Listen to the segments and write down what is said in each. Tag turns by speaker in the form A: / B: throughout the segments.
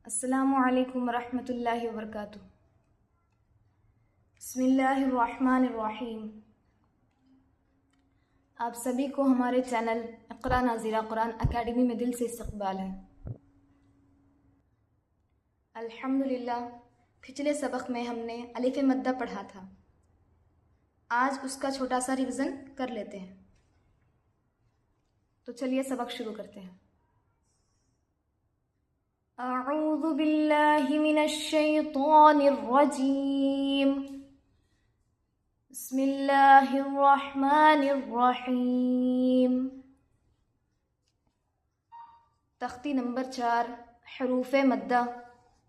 A: अस्सलामुअलैकुम वरहमतुल्लाहि वबरकातुह। बिस्मिल्लाहिर्रहमानिर्रहीम। आप सभी को हमारे चैनल इक़रा नाज़िरा कुरान अकेडमी में दिल से इस्तक़बाल है। अल्हम्दुलिल्लाह, पिछले सबक में हमने अलिफ़ मद्दा पढ़ा था। आज उसका छोटा सा रिवीज़न कर लेते हैं। तो चलिए सबक शुरू करते हैं। अऊज़ु बिल्लाहि मिनश शैतानिर रजीम। बिस्मिल्लाहिर्रहमानिर्रहीम। तख्ती नंबर 4, हरूफ़े मद्दा।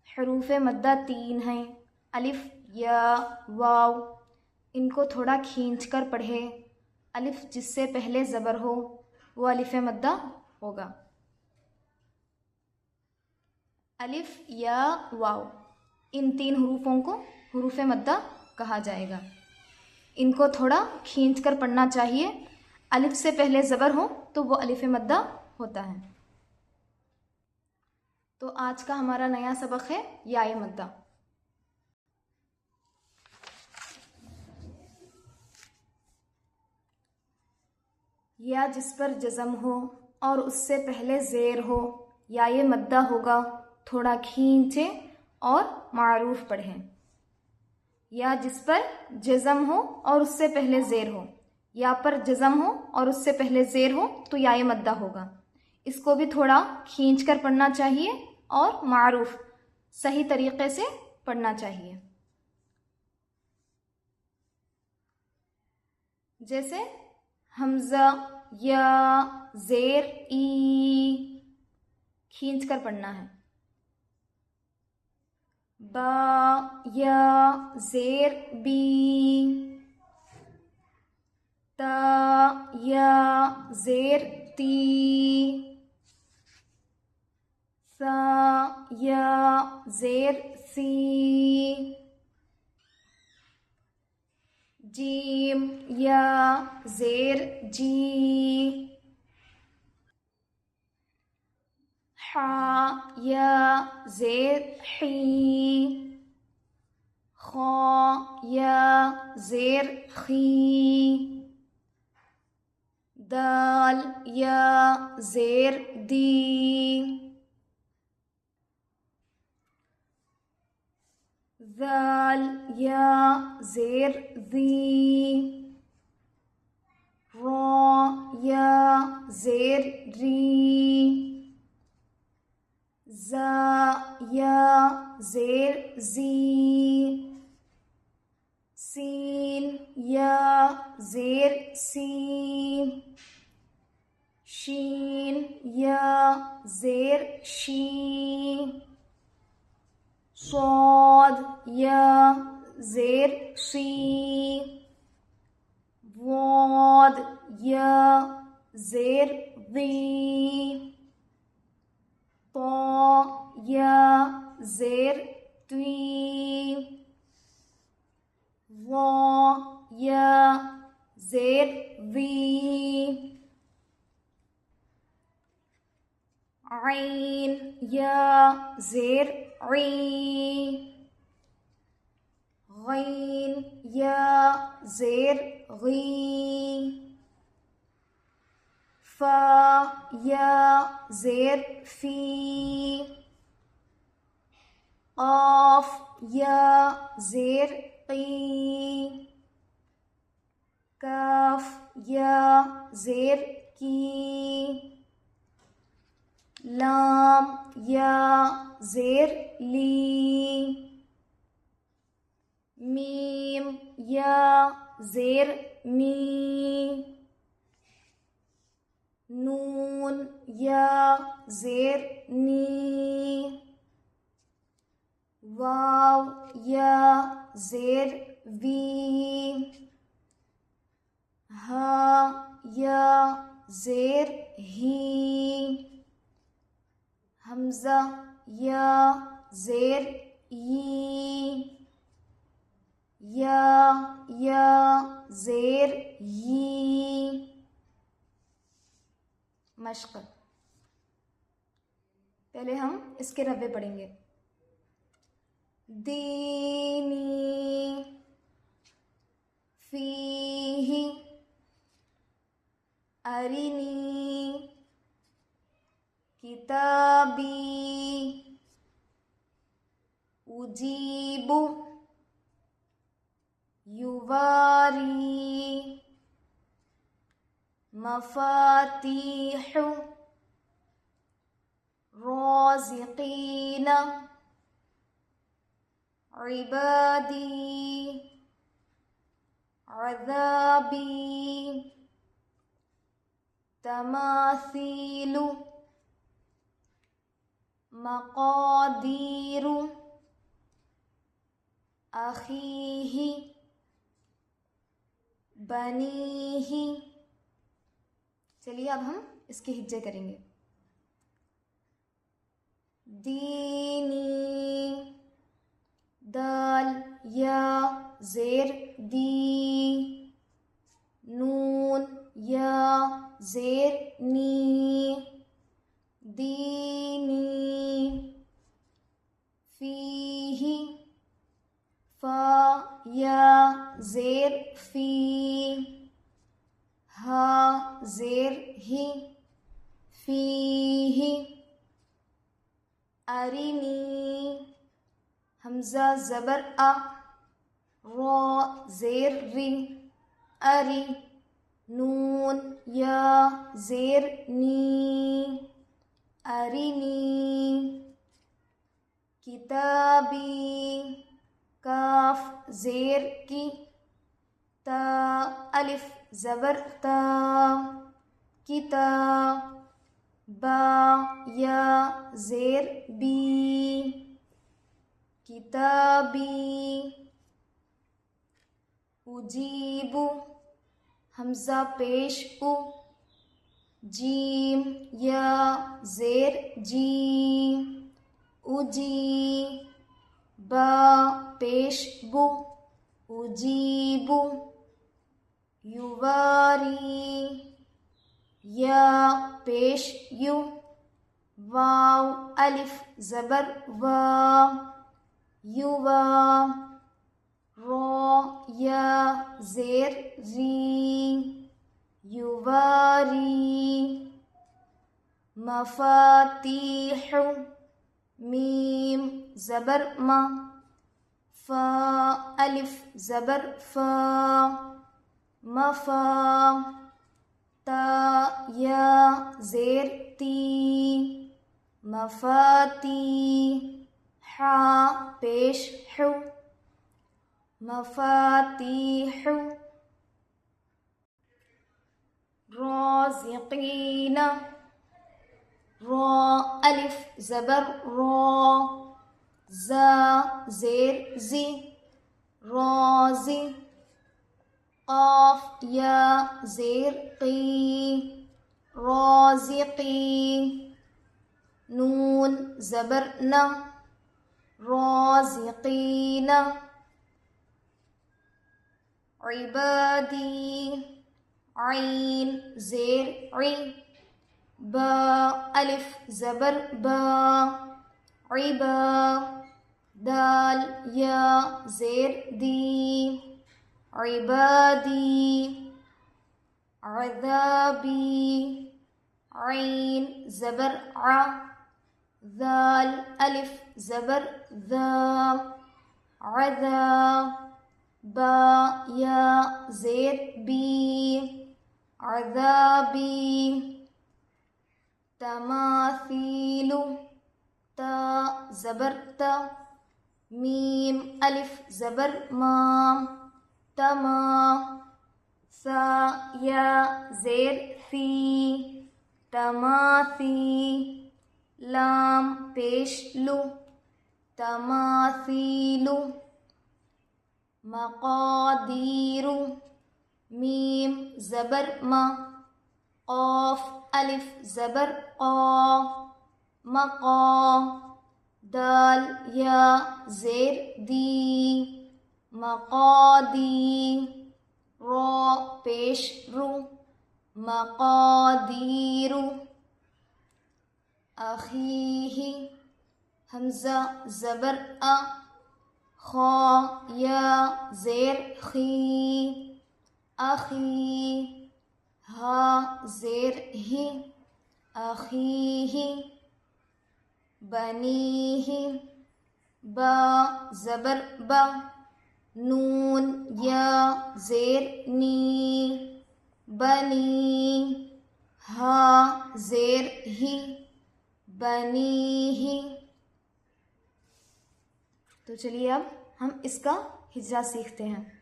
A: हरूफ़े मद्दा 3 हैं, अलिफ, या, वाव। इनको थोड़ा खींच कर पढ़े। अलिफ जिससे पहले ज़बर हो वो अलिफ़ मद्दा होगा। अलिफ, या, वाव, इन 3 हरूफों को हरूफ़े मद्दा कहा जाएगा। इनको थोड़ा खींच कर पढ़ना चाहिए। अलिफ से पहले ज़बर हो तो वो अलिफ़ मद्दा होता है। तो आज का हमारा नया सबक है याए मद्दा। या जिस पर जज़म हो और उससे पहले ज़ेर हो, याए मद्दा होगा। थोड़ा खींचे और मारूफ पढ़ें। या जिस पर जज़म हो और उससे पहले ज़ेर हो, या पर जज़म हो और उससे पहले ज़ेर हो तो याए मद्दा होगा। इसको भी थोड़ा खींच कर पढ़ना चाहिए और मारूफ सही तरीक़े से पढ़ना चाहिए। जैसे हमज़ा, या, ज़ेर, ई, खींच कर पढ़ना है। बा, या, ज़ेर, बी, ता, या, ज़ेर, ती, सा, या, ज़ेर, सी, जीम, या, ज़ेर, जी, हा, या, ज़ेर, ही, खा, या, ज़ेर, खी, दाल, या, ज़ेर, दी, ज़ाल, या, ज़ेर, ज़ी, रा, या, ज़ेर, री, ज़ा, या, ज़ेर, ज़ी, सीन, या, ज़ेर, सी, शीन, या, ज़ेर, शी, स्वाद, या, ज़ेर, सी, वाद, या, ज़ेर, ज़ी, ता, या, ज़ेर, त्वी, वा, या, ज़ेर, वी, ऐन, या, ज़ेर, ई, गैन, या, ज़ेर, गी, फा, या, ज़ेर, फी, क़ाफ, या, ज़ेर, क़ी, काफ, या, ज़ेर, की, लाम, या, ज़ेर, ली, मीम, या, ज़ेर, मी, नून, या, ज़ेर, नी, वाव, या, ज़ेर, वी, हा, या, ज़ेर, ही, हमज़ा, या, ज़ेर, ई, या, ज़ेर, यी। मश्क। पहले हम इसके रब्बे पढ़ेंगे। दीनी फीही अरिनी किताबी उजीबु युवारी मफातीहु राज़िक़ीन इबादी अज़ाबी तमासीलु मक़ादीरु अख़ीही बनीही। चलिए अब हम इसके हिज्जे करेंगे। दीनी दाल या ज़ेर दी, नून या ज़ेर नी, दीनी फीही फा या ज़ेर फी, हा ज़ेर ही, फीही अरिनी हमज़ा ज़बर आ, रा ज़ेर री, अरी नून या ज़ेर नी, अरिनी किताबी काफ ज़ेर की, ता अलिफ ज़बर ता, किता बा या ज़ेर बी, किताबी उजीबु हमज़ा पेश उ, जीम या ज़ेर जी, उजी बा पेश बु, उजीबु युवारी या पेश यु, वाव अलिफ ज़बर वा, युवा रा या ज़ेर री, युवारी मफातीहु मीम ज़बर मा, फा अलिफ ज़बर फा, मफा ता या ज़ेर ती, मफाती हा पेश हु, मफातीहु राज़िक़ीन रा अलिफ ज़बर रा, ज़ा ज़ेर ज़ी, राज़ी क़ाफ या ज़ेर क़ी, राज़िक़ी नून ज़बर न, राज़िक़ीन इबादी ऐन ज़ेर ई, बा अलिफ ज़बर बा, इबा दाल या ज़ेर दी, इबादी अज़ाबी ऐन ज़बर आ, दाल अलिफ ज़बर दा, अज़ा बा या ज़ेर बी, अज़ाबी तमासीलु ता ज़बर ता, मीम अलिफ ज़बर मा, तमा सा या ज़ेर सी, तमासी लाम पेश लु, तमासीलु मक़ादीरु मीम ज़बर मा, क़ाफ अलिफ ज़बर क़ा, मक़ा दाल या ज़ेर दी, मक़ादी रा पेश रु, मक़ादीरु अख़ीही हमज़ा ज़बर अ, खा या ज़ेर खी अखी, हा ज़ेर ही अखीही, बनीही, बा ज़बर बा, नून या ज़ेर नी बनी, हा ज़ेर ही बनीही। तो चलिए अब हम इसका हिजरा सीखते हैं।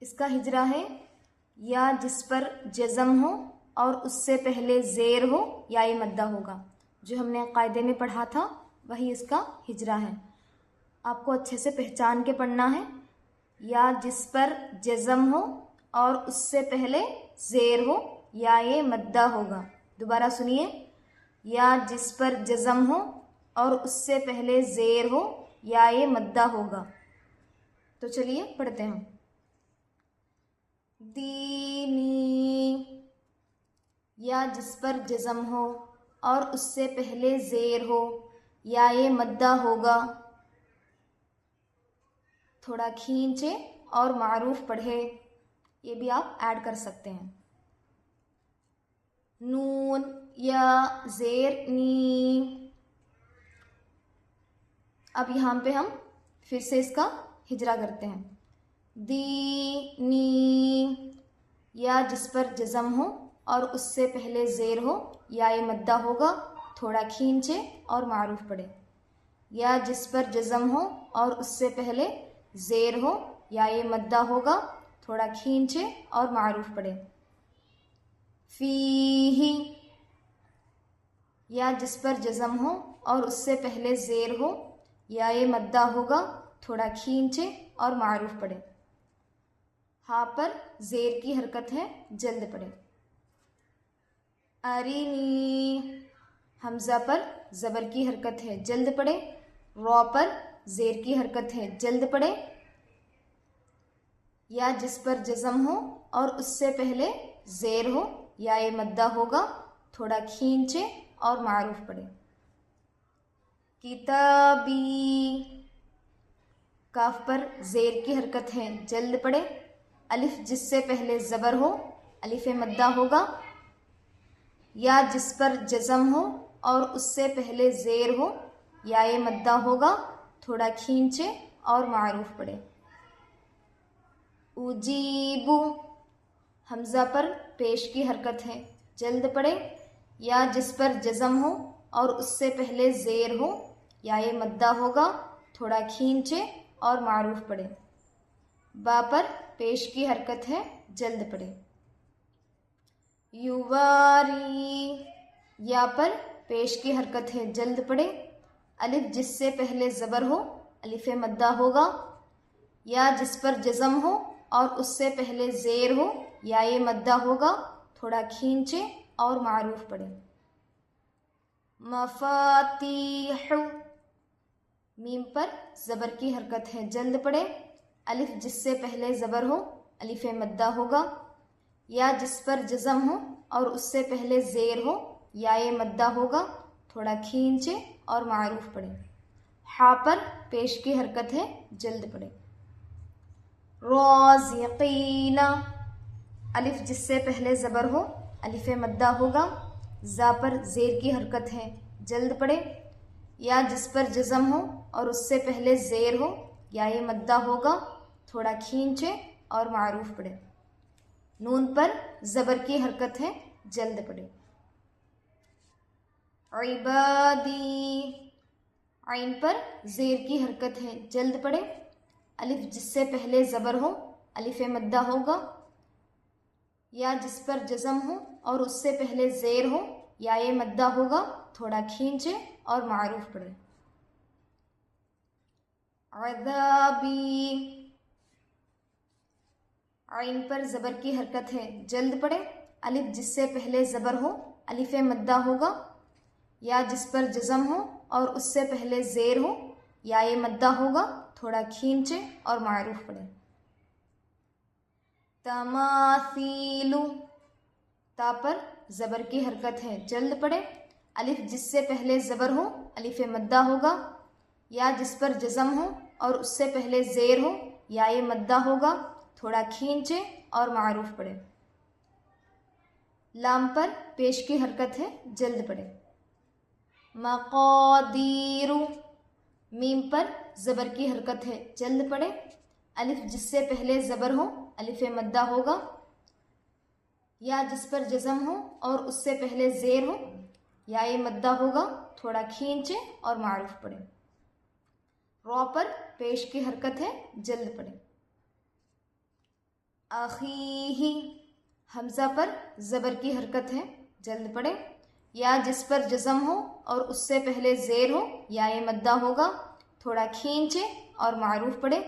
A: इसका हिजरा है या जिस पर जज़म हो और उससे पहले ज़ेर हो या ये मद्दा होगा। जो हमने कायदे में पढ़ा था वही इसका हिजरा है। आपको अच्छे से पहचान के पढ़ना है। या जिस पर जज़म हो और उससे पहले ज़ेर हो या ये मद्दा होगा। दोबारा सुनिए, या जिस पर जज़म हो और उससे पहले ज़ेर हो या ये मद्दा होगा। तो चलिए पढ़ते हैं। दीनी, या जिस पर जज़म हो और उससे पहले ज़ेर हो या ये मद्दा होगा। थोड़ा खींचे और मारूफ पढ़े, ये भी आप ऐड कर सकते हैं। नून या ज़ेर नी। अब यहाँ पे हम फिर से इसका हिजरा करते हैं। दी नी, या जिस पर जज़म हो और उससे पहले ज़ेर हो या ये मद्दा होगा। थोड़ा खींचे और मारूफ पढ़े। या जिस पर जज़म हो और उससे पहले ज़ेर हो या ये मद्दा होगा। थोड़ा खींचे और मारूफ पढ़े। फ़ीही, या जिस पर जज़म हो और उससे पहले ज़ेर हो या ये मद्दा होगा। थोड़ा खींचे और मारूफ पढ़े। हा पर ज़ेर की हरकत है, जल्द पढ़े। अरीनी, हमज़ा पर ज़बर की हरकत है, जल्द पढ़े। रॉ पर ज़ेर की हरकत है, जल्द पढ़े। या जिस पर जज़म हो और उससे पहले ज़ेर हो या ये मद्दा होगा। थोड़ा खींचे और मारूफ पढ़े। किताबी, काफ पर ज़ेर की हरकत है, जल्द पढ़े। अलिफ जिससे पहले ज़बर हो, अलिफ मद्दा होगा। या जिस पर जज़म हो और उससे पहले ज़ेर हो या ये मद्दा होगा। थोड़ा खींचे और मारूफ पढ़े। उजीबु, हमज़ा पर पेश की हरकत है, जल्द पढ़े। या जिस पर जज़म हो और उससे पहले ज़ेर हो या ये मद्दा होगा। थोड़ा खींचे और मारूफ पढ़े। बा पर पेश की हरकत है, जल्द पढ़े। युवारी, या पर पेश की हरकत है, जल्द पढ़े। अलिफ जिससे पहले ज़बर हो, अलिफ मद्दा होगा। या जिस पर जज़म हो और उससे पहले ज़ेर हो या ये मद्दा होगा। थोड़ा खींचे और मारूफ पढ़े। मफातीह, मीम पर ज़बर की हरकत है, जल्द पढ़े। अलिफ जिससे पहले ज़बर हो, अलिफ मद्दा होगा। या जिस पर जज़म हो और उससे पहले ज़ेर हो या ये मद्दा होगा। थोड़ा खींचे और मारूफ पढ़े। हा पर पेश की हरकत है, जल्द पढ़े। राज़िक़ीना, अलिफ जिससे पहले ज़बर हो, अलिफ मद्दा होगा। ज़ा पर ज़ेर की हरकत है, जल्द पढ़े। या जिस पर जज़म हो और उससे पहले ज़ेर हो या ये मद्दा होगा। थोड़ा खींचे और मारूफ पढ़े। नून पर ज़बर की हरकत है, जल्द पढ़े। इबादी, आइन पर ज़ेर की हरकत है, जल्द पढ़े। अलिफ जिससे पहले ज़बर हो, अलिफ मद्दा होगा। या जिस पर जज़म हो और उससे पहले ज़ेर हो या ये मद्दा होगा। थोड़ा खींचे और मारूफ पढ़े। अज़ाबी, आइन पर ज़बर की हरकत है, जल्द पढ़े। अलिफ जिससे पहले ज़बर हो, अलिफ मद्दा होगा। या जिस पर जज़म हो और उससे पहले ज़ेर हो या ये मद्दा होगा। थोड़ा खींचे और मारूफ पढ़े। तमासीलु, ता पर ज़बर की हरकत है, जल्द पढ़े। अलिफ जिससे पहले ज़बर हो, अलिफ मद्दा होगा। या जिस पर जज़म हो और उससे पहले ज़ेर हो या ये मद्दा होगा, थोड़ा खींचे और मारूफ पढ़े। लाम पर पेश की हरकत है, जल्द पढ़े। मक़ादीरु, मीम पर ज़बर की हरकत है, जल्द पढ़े। अलिफ जिससे पहले ज़बर हो, अलिफ मद्दा होगा। या जिस पर जज़म हो और उससे पहले ज़ेर हो, या ये मद्दा होगा, थोड़ा खींचे और मारूफ पढ़े। रॉ पर पेश की हरकत है, जल्द पढ़े। अखीही, हमज़ा पर ज़बर की हरकत है, जल्द पढ़े। या जिस पर जज़म हो और उससे पहले ज़ेर हो, या ये मद्दा होगा, थोड़ा खींचे और मारूफ पढ़े।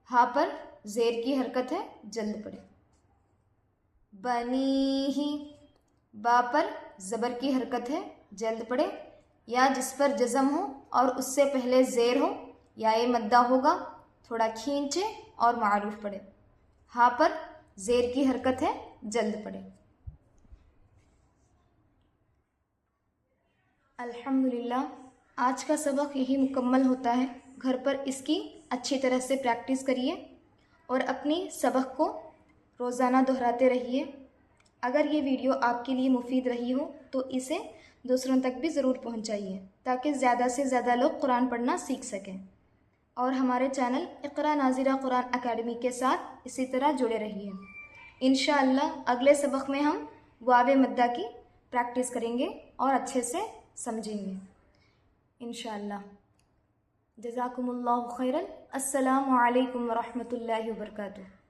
A: हा पर ज़ेर की हरकत है, जल्द पढ़े। बनीही, बा पर ज़बर की हरकत है, जल्द पढ़े। या जिस पर जज़म हो और उससे पहले ज़ेर हो, या ये मद्दा होगा, थोड़ा खींचे और मारूफ पढ़े। हा पर ज़ेर की हरकत है, जल्द पढ़े। अल्हम्दुलिल्लाह, आज का सबक यही मुकम्मल होता है। घर पर इसकी अच्छी तरह से प्रैक्टिस करिए और अपनी सबक को रोज़ाना दोहराते रहिए। अगर ये वीडियो आपके लिए मुफीद रही हो तो इसे दूसरों तक भी ज़रूर पहुंचाइए ताकि ज़्यादा से ज़्यादा लोग कुरान पढ़ना सीख सकें। और हमारे चैनल इक़रा नाज़िरा कुरान अकेडमी के साथ इसी तरह जुड़े रहिए। इंशाअल्लाह अगले सबक में हम वावे मद्दा की प्रैक्टिस करेंगे और अच्छे से समझेंगे इंशाअल्लाह। जज़ाकुमुल्लाहु खैरन। अस्सलामु अलैकुम व रहमतुल्लाहि व बरकातुहू।